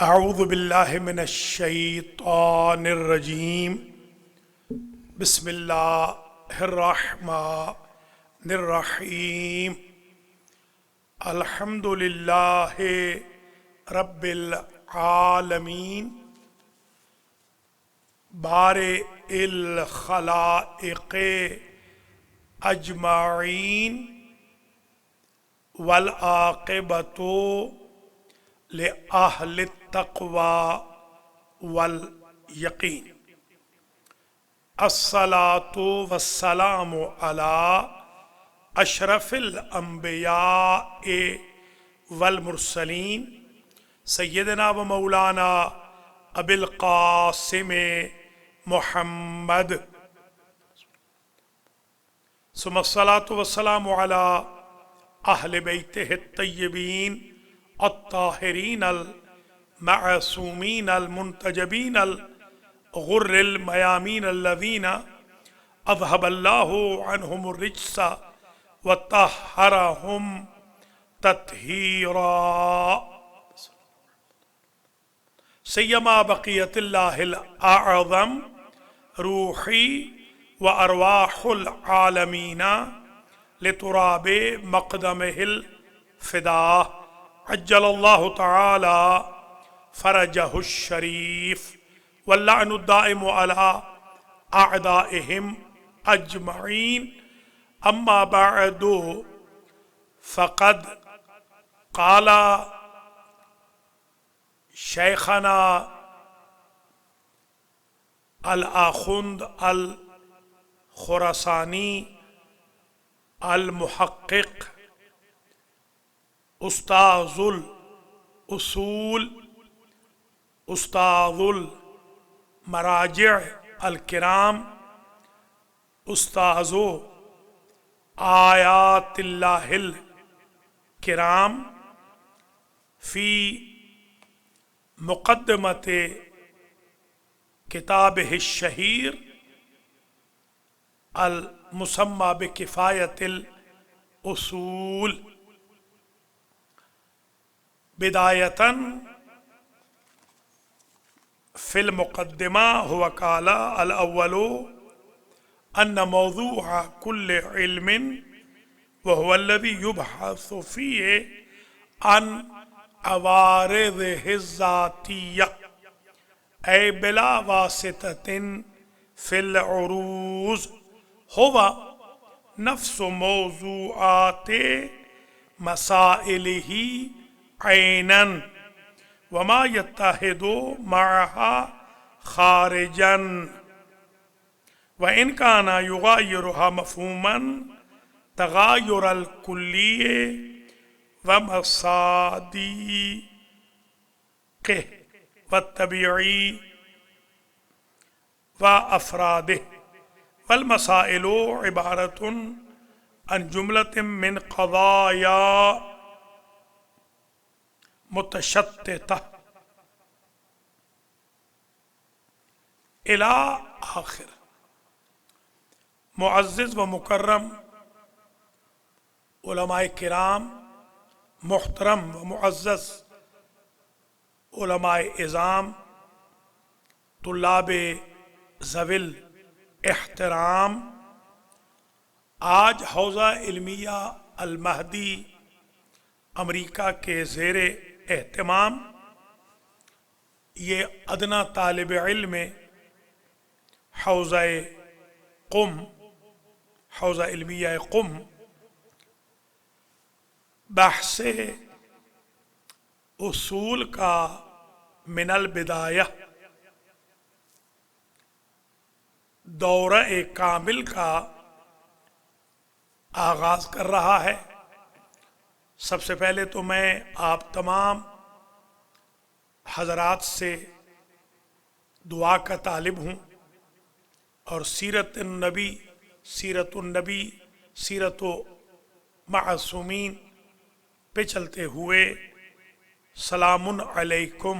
اعوذ باللہ من الشیطان الرجیم بسم اللہ الرحمن الرحیم الحمد للہ رب العالمین بارئ الخلائق اجمعین والعاقبۃ لأہل التقوی والیقین الصلاۃ والسلام علی اشرف الانبیاء والمرسلین سیدنا و مولانا ابی القاسم محمد ثم الصلاۃ والسلام علی اہل بیتہ الطیبین الطاہرین المعصومین المنتجبین الغر المیامین الذین اذہب اللہ عنہم الرجس وطہرہم تطہیرا سیما بقیت اللہ الاعظم روحی وارواح العالمین لتراب مقدمہ الفداء عجل اللہ تعالی فرجہ الشریف واللعن الدائم علی اعدائہم اجمعین اما بعد فقد قال شیخنا الاخند الخراسانی المحقق استاذ الاصول استاذ المراجع الکرام استاذ آیات اللہ الکرام فی مقدمۃ کتابہ الشہیر المسمى بکفایۃ الاصول بدایتاً فی المقدمہ هو قال الاول ان موضوع كل علم وهو الذي يبحث فيه عن عوارضه الذاتية أي بلا واسطة في العروض هو نفس موضوعات مسائله عیناً وما يتحد معها خارجاً وإن كان يغايرها مفهوماً تغاير الكلي ومصادقه والطبيعي وأفراده والمسائل عبارة عن جملة من قضايا متشتتہ الی آخر. معزز و مکرم علماء کرام، محترم و معزز علماء اعظام، طلاب ذوی الاحترام، آج حوزہ علمیہ المہدی امریکہ کے زیر اہتمام یہ ادنیٰ طالب علم حوزہ قم، حوزہ علمیہ قم، بحث اصول کا من البدایہ دورہ کامل کا آغاز کر رہا ہے. سب سے پہلے تو میں آپ تمام حضرات سے دعا کا طالب ہوں اور سیرت النبی، سیرت و معصومین پہ چلتے ہوئے سلام علیکم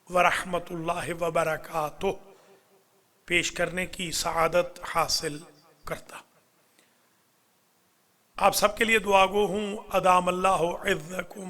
ورحمۃ اللہ وبرکاتہ پیش کرنے کی سعادت حاصل کرتا. آپ سب کے لیے دعا گو ہوں ادام اللہ عزکم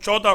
14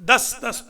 10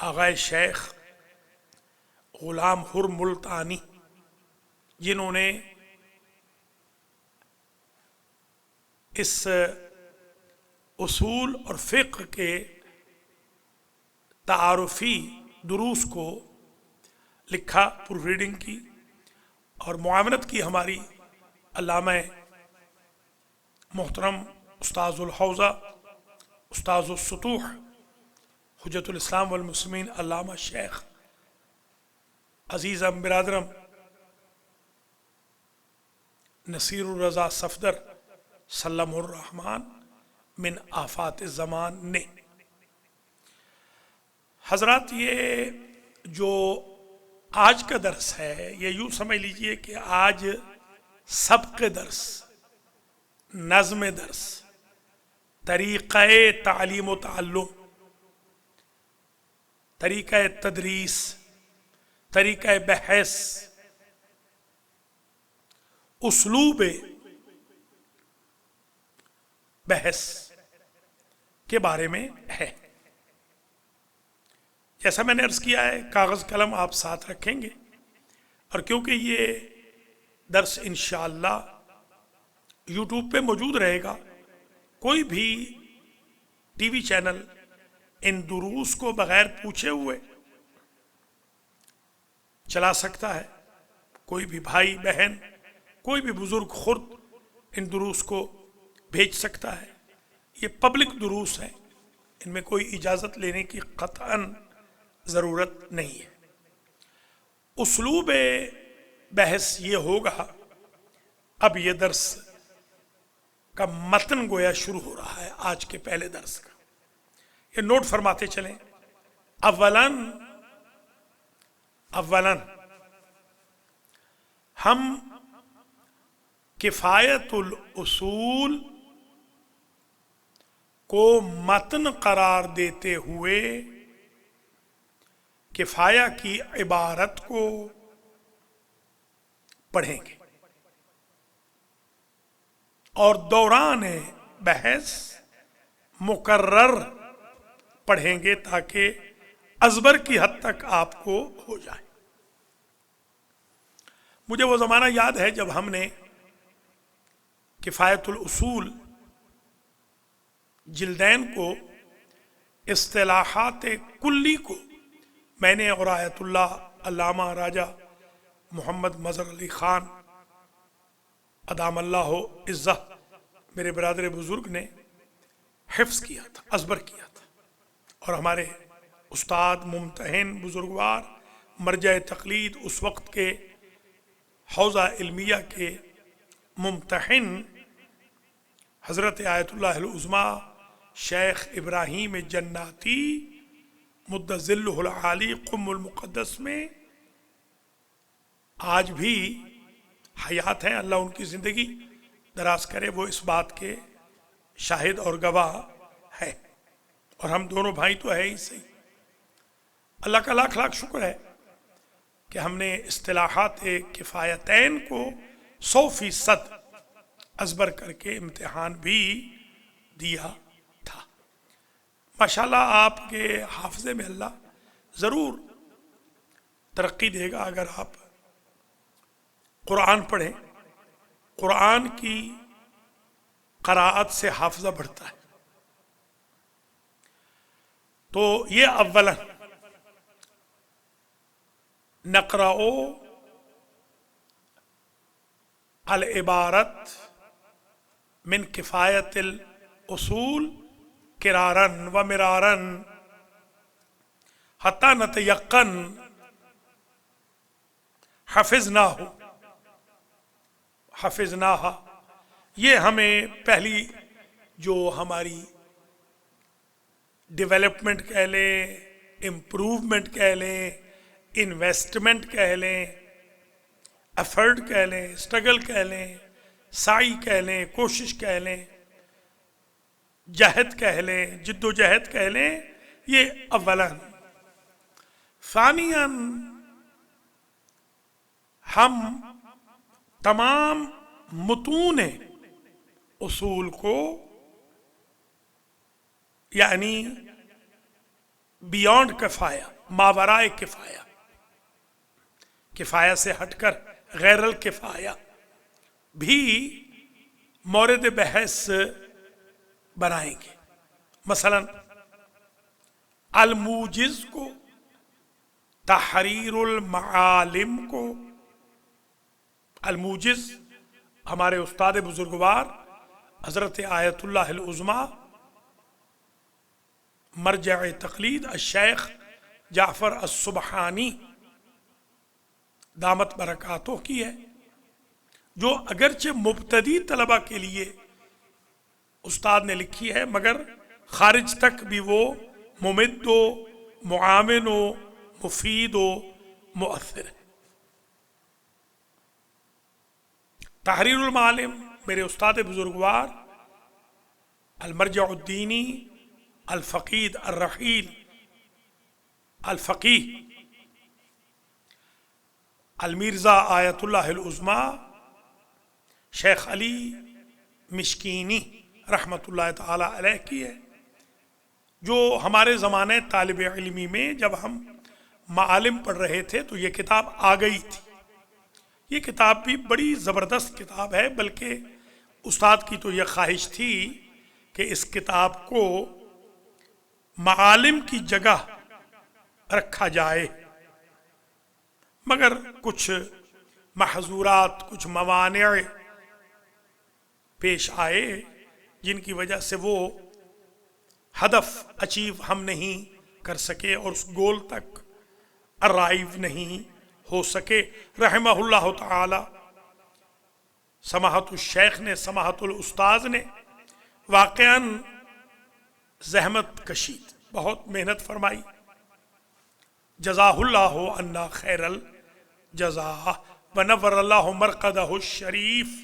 آغائے شیخ غلام حر ملتانی، جنہوں نے اس اصول اور فقہ کے تعارفی دروس کو لکھا، پروف ریڈنگ کی اور معاونت کی ہماری علامہ محترم استاذ الحوزہ، استاذ السطوح، حجت الاسلام والمسلمین علامہ شیخ عزیزم برادرم نصیر الرضا صفدر سلم الرحمن من آفات الزمان نے۔ حضرات، یہ جو آج کا درس ہے یہ یوں سمجھ لیجئے کہ آج سبق درس، نظم درس، طریقہ تعلیم و تعلم، طریقہ تدریس، طریقہ بحث، اسلوب بحث کے بارے میں ہے۔ جیسا میں نے عرض کیا ہے، کاغذ قلم آپ ساتھ رکھیں گے، اور کیونکہ یہ درس انشاءاللہ یوٹیوب پہ موجود رہے گا، کوئی بھی ٹی وی چینل ان دروس کو بغیر پوچھے ہوئے چلا سکتا ہے۔ کوئی بھی بھائی بہن، کوئی بھی بزرگ خرد ان دروس کو بھیج سکتا ہے۔ یہ پبلک دروس ہیں، ان میں کوئی اجازت لینے کی قطعاً ضرورت نہیں ہے۔ اسلوب بحث یہ ہوگا، اب یہ درس کا متن گویا شروع ہو رہا ہے آج کے پہلے درس کا، یہ نوٹ فرماتے چلیں۔ اولاً ہم کفایت الاصول کو متن قرار دیتے ہوئے کفایہ کی عبارت کو پڑھیں گے اور دوران بحث مکرر پڑھیں گے تاکہ ازبر کی حد تک آپ کو ہو جائے۔ مجھے وہ زمانہ یاد ہے جب ہم نے کفایت الاصول جلدین کو، اصطلاحات کلی کو، میں نے اور آیت اللہ علامہ راجہ محمد مظہر علی خان ادام اللہ عزہ میرے برادر بزرگ نے حفظ کیا تھا، ازبر کیا تھا، اور ہمارے استاد ممتحن بزرگوار مرجع تقلید اس وقت کے حوزہ علمیہ کے ممتحن حضرت آیت اللہ العظمیٰ شیخ ابراہیم جناتی مد ظلہ العالی قم المقدس میں آج بھی حیات ہیں، اللہ ان کی زندگی دراز کرے، وہ اس بات کے شاہد اور گواہ ہے، اور ہم دونوں بھائی تو ہے ہی صحیح۔ اللہ کا لاکھ لاکھ شکر ہے کہ ہم نے اصطلاحات کفایتین کو 100% ازبر کر کے امتحان بھی دیا تھا۔ ماشاءاللہ آپ کے حافظے میں اللہ ضرور ترقی دے گا اگر آپ قرآن پڑھیں۔ قرآن کی قراءت سے حافظہ بڑھتا ہے۔ تو یہ اولا نقرأ العبارت من کفایت الاصول کرارن و مرارن حتی نتیقن حفظناہا۔ یہ ہمیں پہلی جو ہماری ڈیولپمنٹ کہہ لیں، امپروومنٹ کہہ لیں، انویسٹمنٹ کہہ لیں، ایفرٹ کہہ لیں، اسٹرگل کہہ لیں، سعی کہہ لیں، کوشش کہہ لیں، جہد کہہ لیں، جد و جہد کہہ لیں، یہ اولاً۔ ثانیاً ہم تمام متون اصول کو، یعنی بیونڈ کفایا، ماورائے کفایا، کفایا سے ہٹ کر غیر الکفایا بھی مورد بحث بنائیں گے۔ مثلا الموجز کو، تحریر المعالم کو، الموجز ہمارے استاد بزرگوار حضرت آیت اللہ العظمیٰ مرجع تقلید الشیخ جعفر السبحانی دامت برکاتہ کی ہے، جو اگرچہ مبتدی طلبہ کے لیے استاد نے لکھی ہے مگر خارج تک بھی وہ ممد و معاون و مفید و مؤثر ہے۔ تحریر المعالم میرے استاد بزرگوار المرجع الدینی الفقید الرحیل الفقیہ المیرزا آیت اللہ العظمیٰ شیخ علی مشکینی رحمۃ اللہ تعالی علیہ کی ہے، جو ہمارے زمانے طالب علمی میں جب ہم معالم پڑھ رہے تھے تو یہ کتاب آ گئی تھی۔ یہ کتاب بھی بڑی زبردست کتاب ہے، بلکہ استاد کی تو یہ خواہش تھی کہ اس کتاب کو معالم کی جگہ رکھا جائے، مگر کچھ محظورات، کچھ موانع پیش آئے جن کی وجہ سے وہ ہدف اچیو ہم نہیں کر سکے اور اس گول تک ارائیو نہیں ہو سکے۔ رحمہ اللہ تعالی سماحت الشیخ نے، سماحت الاستاذ نے واقعاً زحمت کشید، بہت محنت فرمائی، جزاہ اللہ عنا خیر الجزا ونور اللہ مرقدہ الشریف۔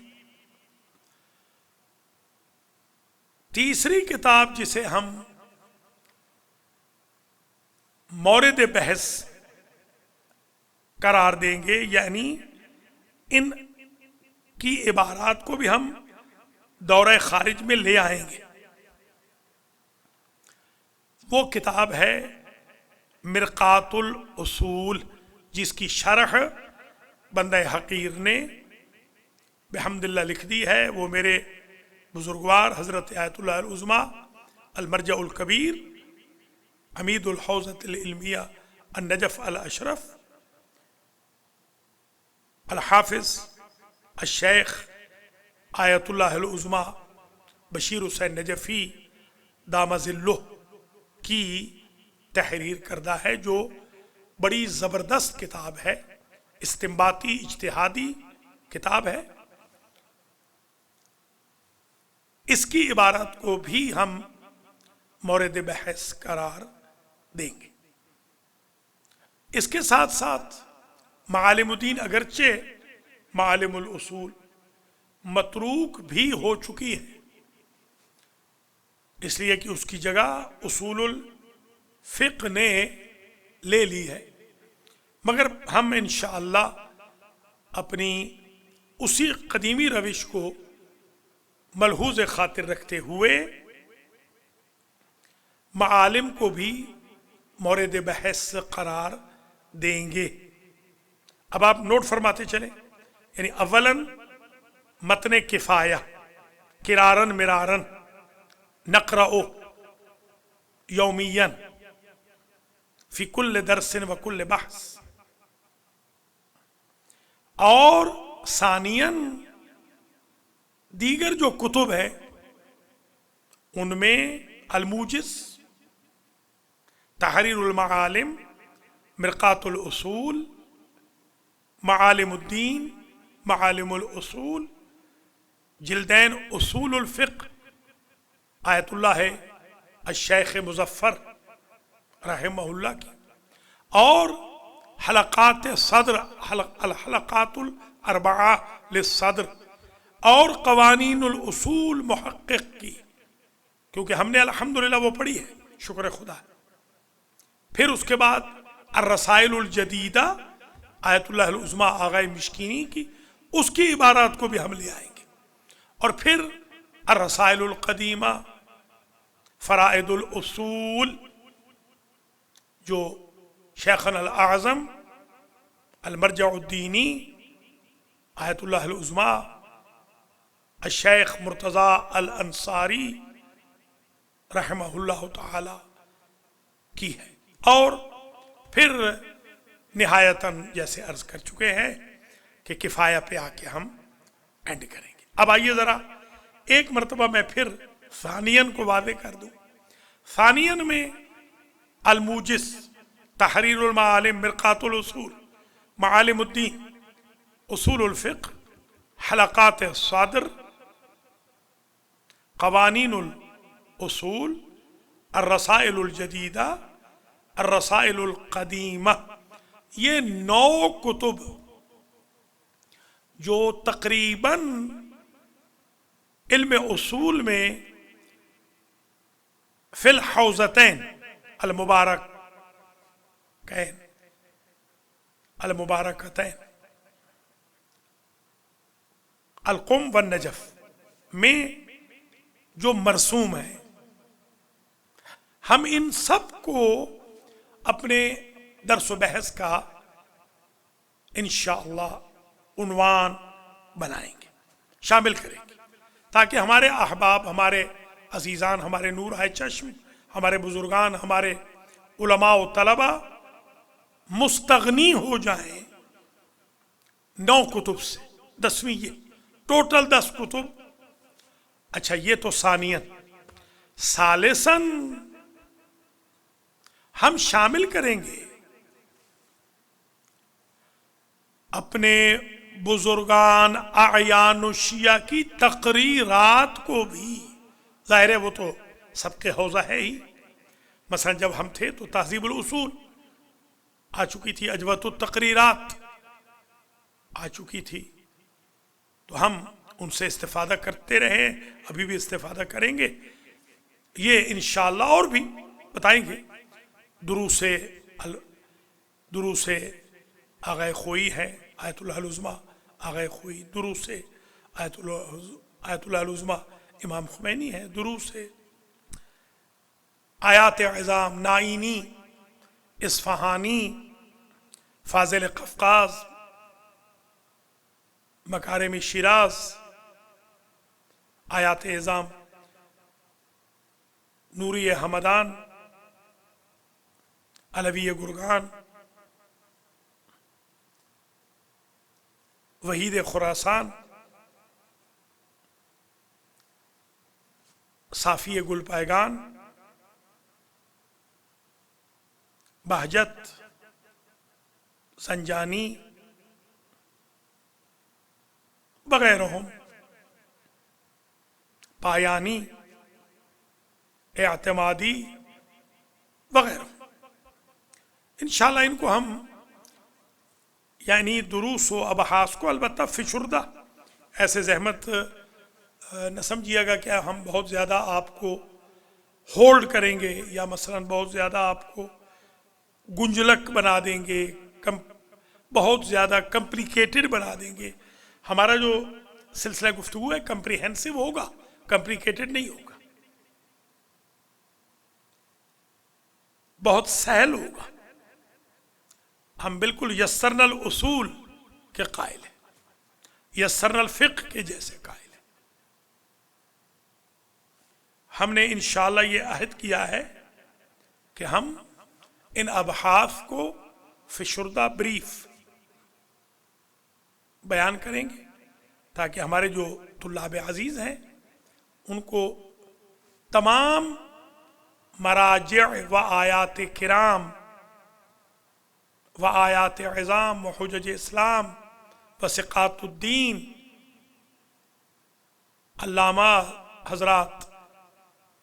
تیسری کتاب جسے ہم مورد بحث قرار دیں گے، یعنی ان کی عبارات کو بھی ہم دورہ خارج میں لے آئیں گے، وہ کتاب ہے مرقات الاصول، جس کی شرح بندہ حقیر نے بحمد اللہ لکھ دی ہے۔ وہ میرے بزرگوار حضرت آیت اللہ العظمیٰ المرجع الکبیر عمید الحوزۃ العلمیہ النجف الاشرف الحافظ الشیخ آیت اللہ العظمیٰ بشیر حسین نجفی دام ظلہ کی تحریر کردہ ہے، جو بڑی زبردست کتاب ہے، استنباطی اجتہادی کتاب ہے۔ اس کی عبارت کو بھی ہم مورد بحث قرار دیں گے۔ اس کے ساتھ ساتھ معالم الدین، اگرچہ معالم الاصول متروک بھی ہو چکی ہے، اس لیے کہ اس کی جگہ اصول الفقہ نے لے لی ہے، مگر ہم انشاءاللہ اپنی اسی قدیمی روش کو ملحوظ خاطر رکھتے ہوئے معالم کو بھی مورد بحث قرار دیں گے۔ اب آپ نوٹ فرماتے چلیں، یعنی اولاً متن کفایہ کرارن مرارن نقرأ یومیاً فی کل درس و کل بحث، اور ثانیاً دیگر جو کتب ہے ان میں الموجز، تحریر المعالم، مرقات الاصول، معالم الدین، معالم الاصول، جلدین اصول الفقہ آیت اللہ الشیخ مظفر رحمہ اللہ کی، اور حلقات صدر، الحلقات الاربعہ للصدر، اور قوانین الاصول محقق کی، کیونکہ ہم نے الحمدللہ وہ پڑھی ہے، شکر خدا۔ پھر اس کے بعد الرسائل الجدیدہ آیت اللہ العظمیٰ آغائے مشکینی کی، اس کی عبارات کو بھی ہم لے آئیں گے، اور پھر الرسائل القدیمہ فرائد الاصول جو شیخنا الاعظم المرجع الدینی آیت اللہ العظمیٰ الشیخ مرتضیٰ الانصاری رحمہ اللہ تعالی کی ہے. اور پھر نہایتاً جیسے عرض کر چکے ہیں کہ کفایہ پہ آ کے ہم اینڈ کریں گے. اب آئیے ذرا ایک مرتبہ میں پھر ثانین کو واضح کر دوں. ثانین میں الموجز، تحریر المعالم، مرقات الاصول، معالم الدین، اصول الفقہ، حلقات الصادر، قوانین الاصول، الرسائل الجدیدہ، الرسائل القدیمہ، یہ 9 کتب جو تقریباً علم اصول میں فی الحوزتین المبارکتین القم والنجف میں جو مرسوم ہے، ہم ان سب کو اپنے درس و بحث کا انشاءاللہ عنوان بنائیں گے، شامل کریں گے، تاکہ ہمارے احباب، ہمارے عزیزان، ہمارے نور آئے چشم، ہمارے بزرگان، ہمارے علماء و طلبہ مستغنی ہو جائیں 9 کتب سے. 10ویں یہ ٹوٹل 10 کتب. اچھا یہ تو ثانیاً. ثالثاً ہم شامل کریں گے اپنے بزرگان اعیان الشیعہ کی تقریرات کو بھی. ظاہر ہے وہ تو سب کے حوزہ ہے ہی. مثلا جب ہم تھے تو تہذیب الاصول آ چکی تھی، عجوت التقریرات آ چکی تھی، تو ہم ان سے استفادہ کرتے رہے، ابھی بھی استفادہ کریں گے. یہ انشاءاللہ اور بھی بتائیں گے. دروس آغا خوئی ہے، آیت اللہ العظمیٰ آغا خوئی. دروس آیت اللہ العظمیٰ امام خمینی ہے. دروس آیات عظام نائینی، اصفہانی، فاضل قفقاز، مکارم شیراز، آیات عظام نوری حمدان، علوی گرگان، وحید خراسان، صافی گل پائگان، بہجت، سنجانی وغیرہ، پایانی، اعتمادی وغیرہ. انشاءاللہ ان کو ہم یعنی دروس و ابحاث کو البتہ فشردہ ایسے زحمت نہ سمجھیے گا کہ ہم بہت زیادہ آپ کو ہولڈ کریں گے یا مثلا بہت زیادہ آپ کو گنجلک بنا دیں گے، بہت زیادہ کمپلیکیٹڈ بنا دیں گے. ہمارا جو سلسلہ گفتگو ہے کمپریہنسو ہوگا، کمپلیکیٹڈ نہیں ہوگا، بہت سہل ہوگا. ہم بالکل یسرنا الاصول کے قائل ہیں، یسرنا الفقہ کے جیسے قائل ہیں. ہم نے انشاءاللہ یہ عہد کیا ہے کہ ہم ان ابحاث کو فشردہ بریف بیان کریں گے تاکہ ہمارے جو طلاب عزیز ہیں ان کو تمام مراجع و آیات کرام و آیات عظام و حجج اسلام و ثقات الدین، علامہ حضرات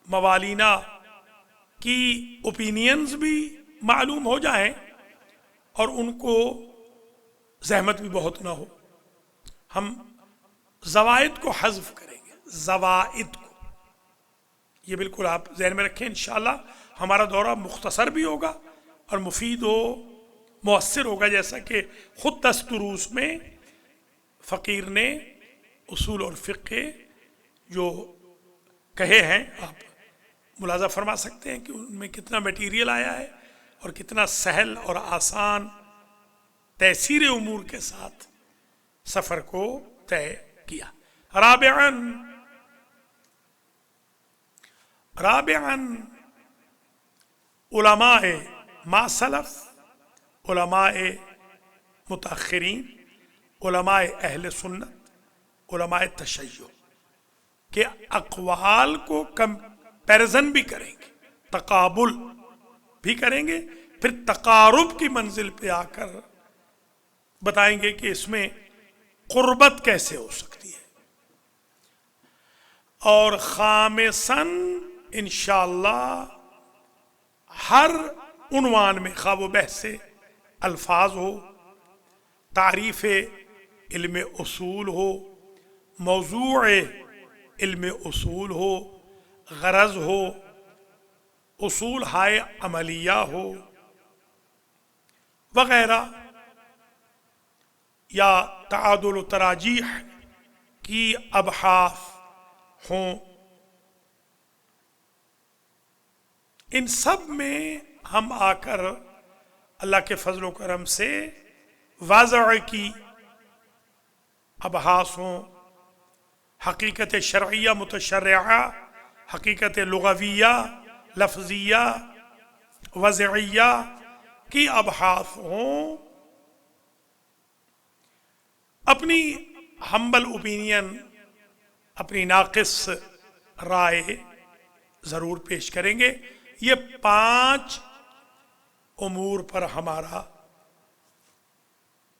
موالینا کی اوپینینز بھی معلوم ہو جائیں اور ان کو زحمت بھی بہت نہ ہو. ہم زوائد کو حذف کریں گے، زوائد کو. یہ بالکل آپ ذہن میں رکھیں. انشاءاللہ ہمارا دورہ مختصر بھی ہوگا اور مفید و مؤثر ہوگا، جیسا کہ خود دروس میں فقیر نے اصول اور فقہ جو کہے ہیں آپ ملاحظہ فرما سکتے ہیں کہ ان میں کتنا میٹیریل آیا ہے اور کتنا سہل اور آسان تیسیر امور کے ساتھ سفر کو طے کیا۔ رابعاً علماء ما سلف، علماء متاخرین، علماء اہل سنت، علماء تشیع کے اقوال کو کمپیرزن بھی کریں گے، تقابل بھی کریں گے، پھر تقارب کی منزل پہ آ کر بتائیں گے کہ اس میں قربت کیسے ہو سکتی ہے۔ اور خامساً انشاءاللہ ہر عنوان میں، خواہ وہ بحث الفاظ ہو، تعریف علم اصول ہو، موضوع علم اصول ہو، غرض ہو، اصول ہائے عملیہ ہو وغیرہ، یا تعادل و تراجیح کی ابحاث ہوں، ان سب میں ہم آ کر اللہ کے فضل و کرم سے واضح کی ابحاث ہوں، حقیقت شرعیہ متشرعہ، حقیقت لغویہ لفظیہ وضعیہ کی ابحاث ہوں، اپنی ہمبل اوپینین، اپنی ناقص رائے ضرور پیش کریں گے۔ یہ 5 امور پر ہمارا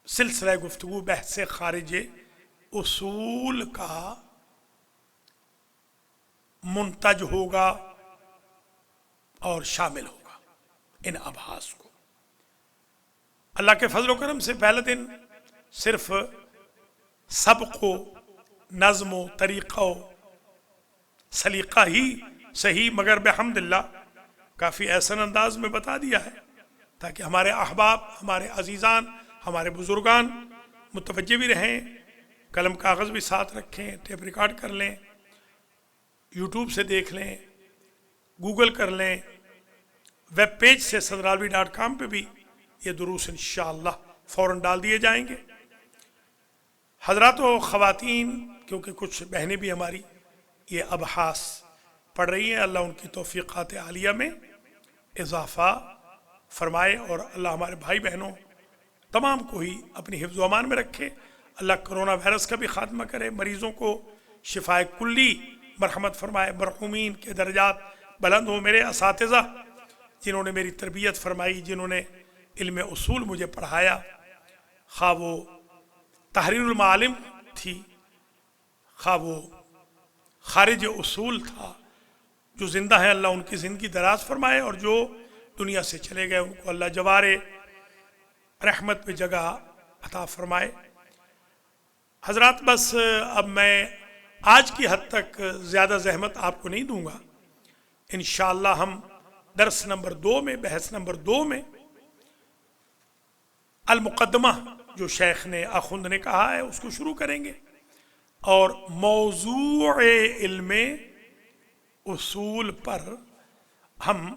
سلسلہ گفتگو بحث خارج اصول کا منتج ہوگا اور شامل ہوگا ان ابحاث کو۔ اللہ کے فضل و کرم سے پہلا دن صرف سبق و نظم و طریقہ و سلیقہ ہی صحیح مگر بحمداللہ کافی احسن انداز میں بتا دیا ہے، تاکہ ہمارے احباب، ہمارے عزیزان، ہمارے بزرگان متوجہ بھی رہیں، قلم کاغذ بھی ساتھ رکھیں، ٹیپ ریکارڈ کر لیں، یوٹیوب سے دیکھ لیں، گوگل کر لیں، ویب پیج سے sadralvi.com پہ بھی یہ دروس انشاءاللہ فوراً ڈال دیے جائیں گے۔ حضرات و خواتین، کیونکہ کچھ بہنیں بھی ہماری یہ ابحاث پڑھ رہی ہیں، اللہ ان کی توفیقات عالیہ میں اضافہ فرمائے، اور اللہ ہمارے بھائی بہنوں تمام کو ہی اپنی حفظ و امان میں رکھے۔ اللہ کرونا وائرس کا بھی خاتمہ کرے، مریضوں کو شفائے کلی مرحمت فرمائے، مرحومین کے درجات بلند ہوں۔ میرے اساتذہ جنہوں نے میری تربیت فرمائی، جنہوں نے علم اصول مجھے پڑھایا، خواہ وہ تحریر المعالم تھی، خواہ وہ خارج اصول تھا، جو زندہ ہیں اللہ ان کی زندگی دراز فرمائے، اور جو دنیا سے چلے گئے ان کو اللہ جوار رحمت پہ جگہ عطا فرمائے۔ حضرات بس اب میں آج کی حد تک زیادہ زحمت آپ کو نہیں دوں گا، انشاءاللہ ہم درس نمبر 2 میں، بحث نمبر 2 میں المقدمہ جو شیخ نے، آخوند نے کہا ہے، اس کو شروع کریں گے، اور موضوع علم اصول پر ہم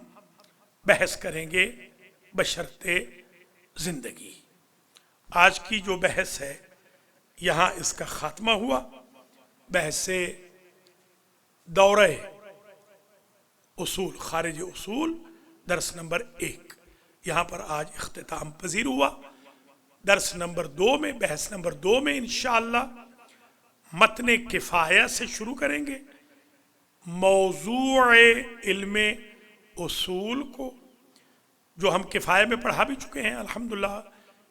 بحث کریں گے بشرط زندگی۔ آج کی جو بحث ہے یہاں اس کا خاتمہ ہوا، بحث دورہ اصول، خارج اصول، درس نمبر 1 یہاں پر آج اختتام پذیر ہوا۔ درس نمبر 2 میں، بحث نمبر 2 میں انشاءاللہ متن کفایہ سے شروع کریں گے، موضوع علم اصول کو جو ہم کفایہ میں پڑھا بھی چکے ہیں، الحمدللہ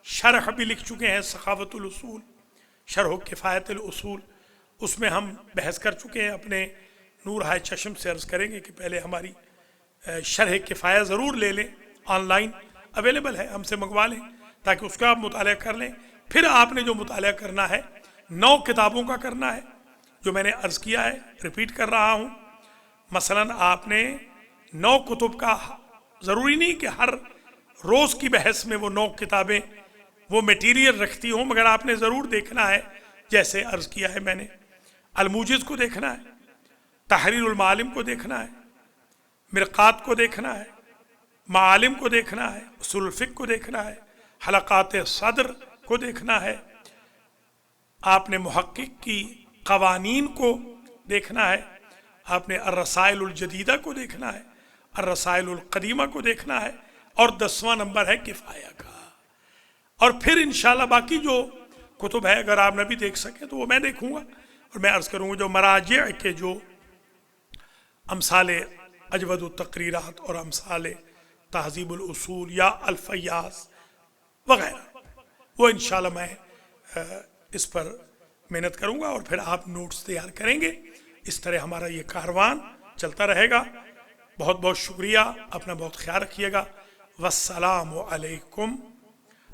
شرح بھی لکھ چکے ہیں، سخاوت الاصول، شرح کفایت الاصول، اس میں ہم بحث کر چکے ہیں۔ اپنے نور ہائے چشم سے عرض کریں گے کہ پہلے ہماری شرح کفایہ ضرور لے لیں، آن لائن اویلیبل ہے، ہم سے منگوا لیں تاکہ اس کا آپ مطالعہ کر لیں۔ پھر آپ نے جو مطالعہ کرنا ہے 9 کتابوں کا کرنا ہے، جو میں نے عرض کیا ہے، ریپیٹ کر رہا ہوں۔ مثلاً آپ نے 9 کتب کا، ضروری نہیں کہ ہر روز کی بحث میں وہ 9 کتابیں وہ میٹیریل رکھتی ہوں، مگر آپ نے ضرور دیکھنا ہے، جیسے عرض کیا ہے میں نے، الموجز کو دیکھنا ہے، تحریر المعالم کو دیکھنا ہے، مرقات کو دیکھنا ہے، معالم کو دیکھنا ہے، اصول الفقہ کو دیکھنا ہے، حلقات صدر کو دیکھنا ہے، آپ نے محقق کی قوانین کو دیکھنا ہے، آپ نے الرسائل الجدیدہ کو دیکھنا ہے، الرسائل القدیمہ کو دیکھنا ہے، اور 10واں نمبر ہے کفایہ کا۔ اور پھر انشاءاللہ باقی جو کتب ہے اگر آپ نہ بھی دیکھ سکیں تو وہ میں دیکھوں گا، اور میں عرض کروں گا جو مراجع کے جو امثال اجود التقریرات اور امثال تہذیب الاصول یا الفیاض وغیرہ، وہ انشاءاللہ میں اس پر محنت کروں گا، اور پھر آپ نوٹس تیار کریں گے۔ اس طرح ہمارا یہ کاروان چلتا رہے گا۔ بہت بہت شکریہ، اپنا بہت خیال رکھیے گا۔ والسلام علیکم